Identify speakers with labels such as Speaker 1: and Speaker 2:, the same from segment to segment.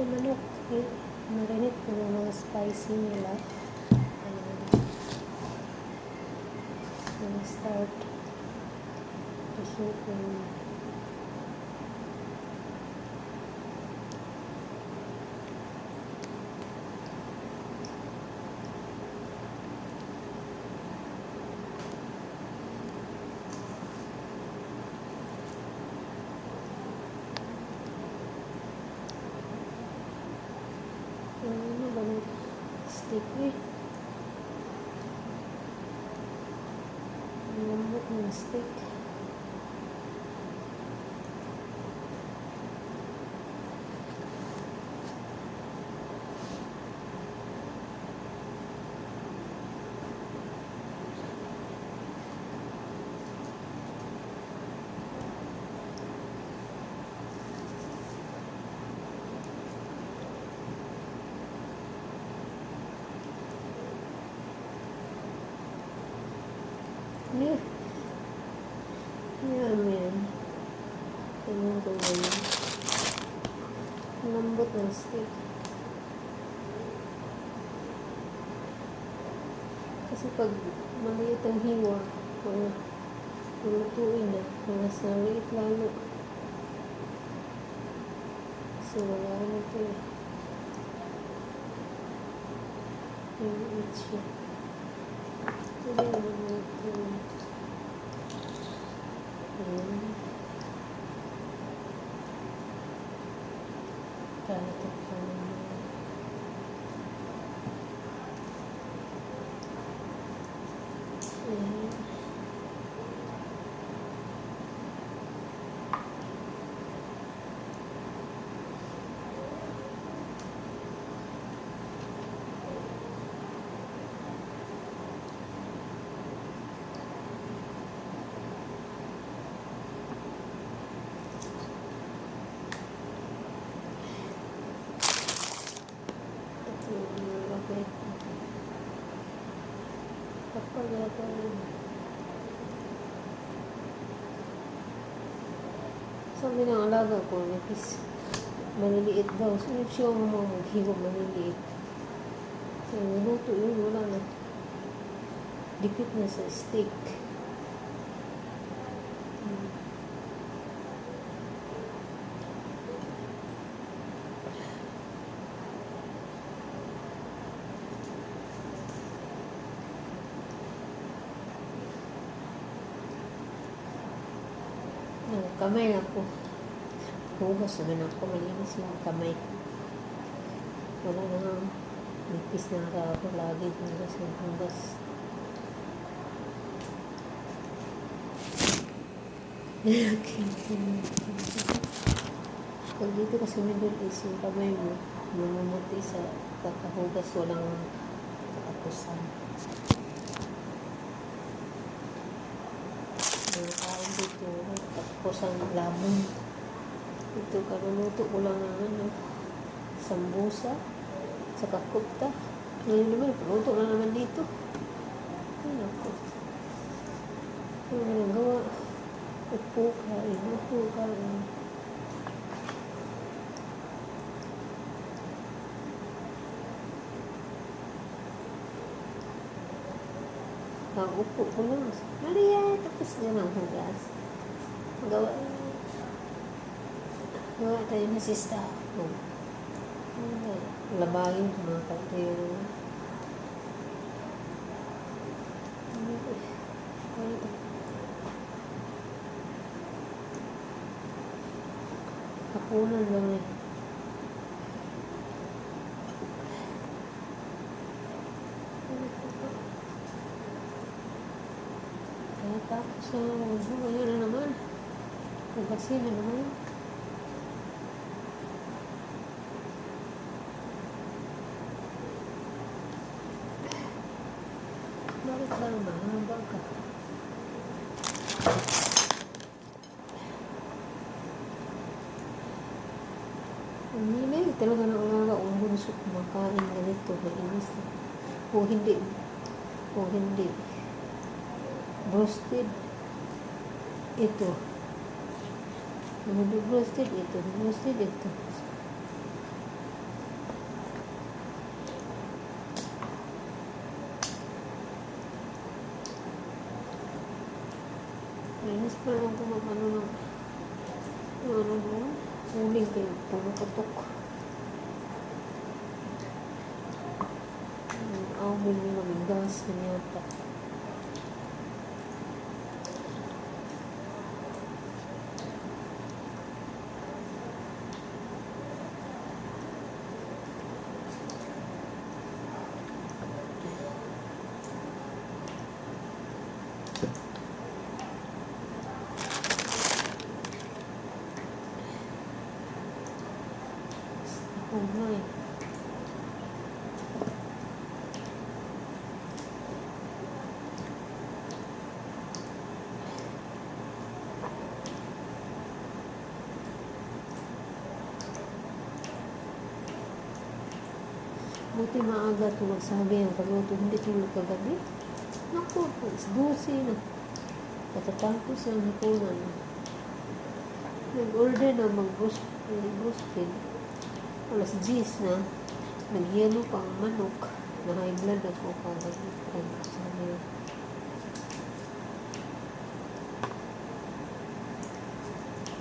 Speaker 1: yung manok. Marinate ko ng mga spicy nila. Start isukin. Ano ba ng stick eh? Ang lambot ng stick. Yeah. Yan. Tingnan ko yun. Lambot ng steak. Kasi pag maliit ang hiwa, lutuin na. Mas maliit lalo. Kasi wala na ito eh. Maliit siya. Ito naman ito. Ito pa naman. Sabi ng alaga ko, nipis, maliliit daw. So, siya mo mga maghiwag maliliit. So, niluto yun, wala na. Dikit na sa steak. Kamay ako. Hugas naman ako. Malinis yung kamay. Wala na nga. Nipis na ako lagi. Hugas. Pag dito kasi Middle East, yung kamay mo, mamumuti sa kakahugas. Walang katapusan. Kain dito, tapos ang lamon. Ito, kaluluto ko lang ng sambusa, saka kupta. Ngayon naman, paluto na naman dito. Ano ko? Ano naman gawa? Upo kain. Upo ko lang. Maria, tapos yan ang hugas. Gawa tayo na sista. Labayin ko mga kaltero. Hapunan lang eh. Tapos yun na naman. Hugasin na naman. Bakit ba mahaba ka? Ang nilay talaga ng alaga ang bunso kumakain ganito. Mainis na. O hindi. Roasted. Ito. Roasted ito. Inis pa lang kung ano ng ano doon. Uling kayo, pumuputok. Awin nyo namin, gas na yata. Oh my. Buti maaga ito magsabi ang kaluto, hindi tulog kagabi. Naku, alas 12 na. Patatapos ang hipunan. Nag-order na mag-broasted. Alas 10 na. Nagyelo pa ang manok. Na high blood ako kagabi. Sabi na.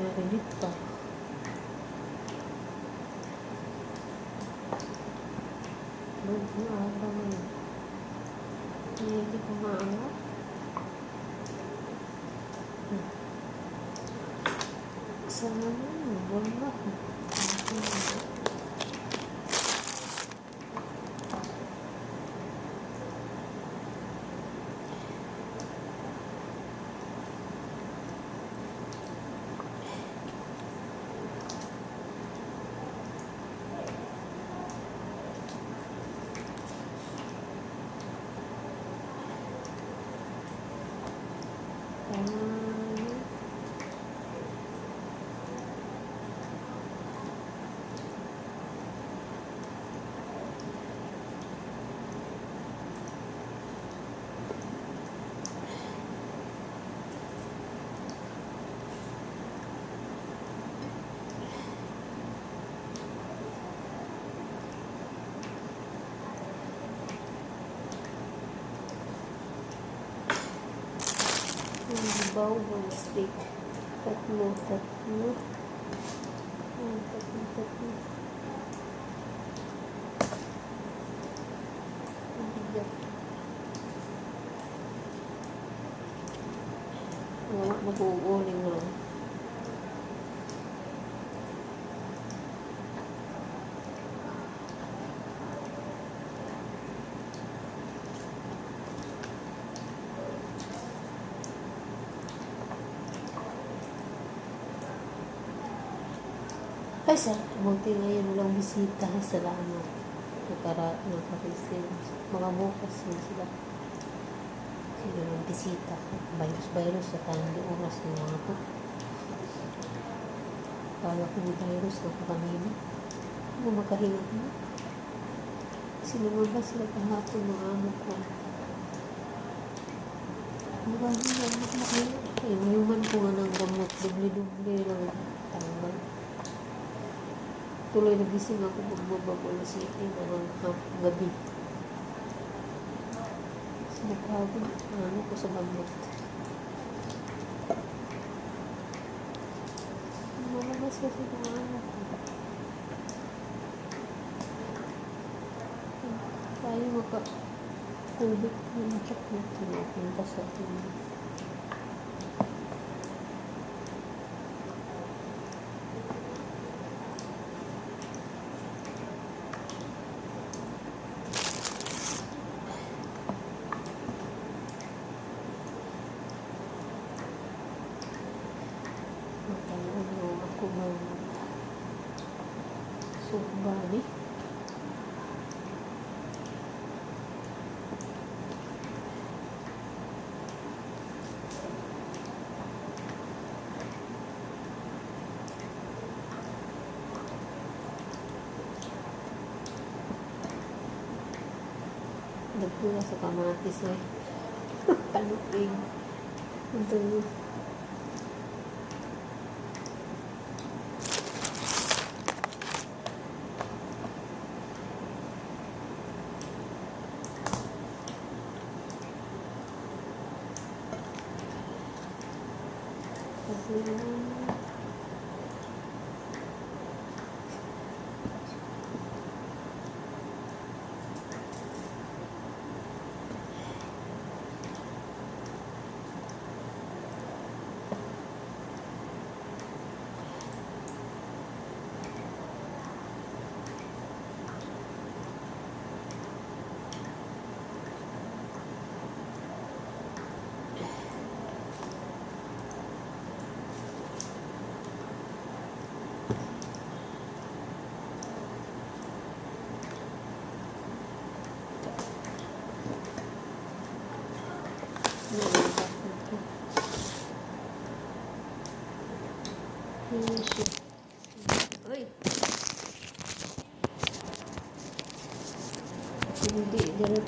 Speaker 1: Narinig pa. Maaga mo yun. Hindi ko maaga. Sana na, wala. Bawang steak. Tatlo. Tatlo. Wala, mag-uuling lang. Ay, sir, buti ngayon walang bisita. Salamat. Nakareceive. Mga bukas yun sila. Sila ng bisita. Virus sa tanong oras ng mga po. Kala ko may virus na kanina. Ano makahinga mo? Sinumabas sila kahapon ng amo ko. Makahinga mo makahinga. Inuman ko nga ng gamot. Dubli-dubli lang tanggal. Tuloy nagising ako magbababol si ng gabi. Sinapagod ano ko sa gamot. Malabas kasi ng ano ko. Tayo maka-COVID yung chocolate na punta sa atin. Bali. Nagpula sa kamatis eh. Kaluping. Ito yun. Uy! Hindi,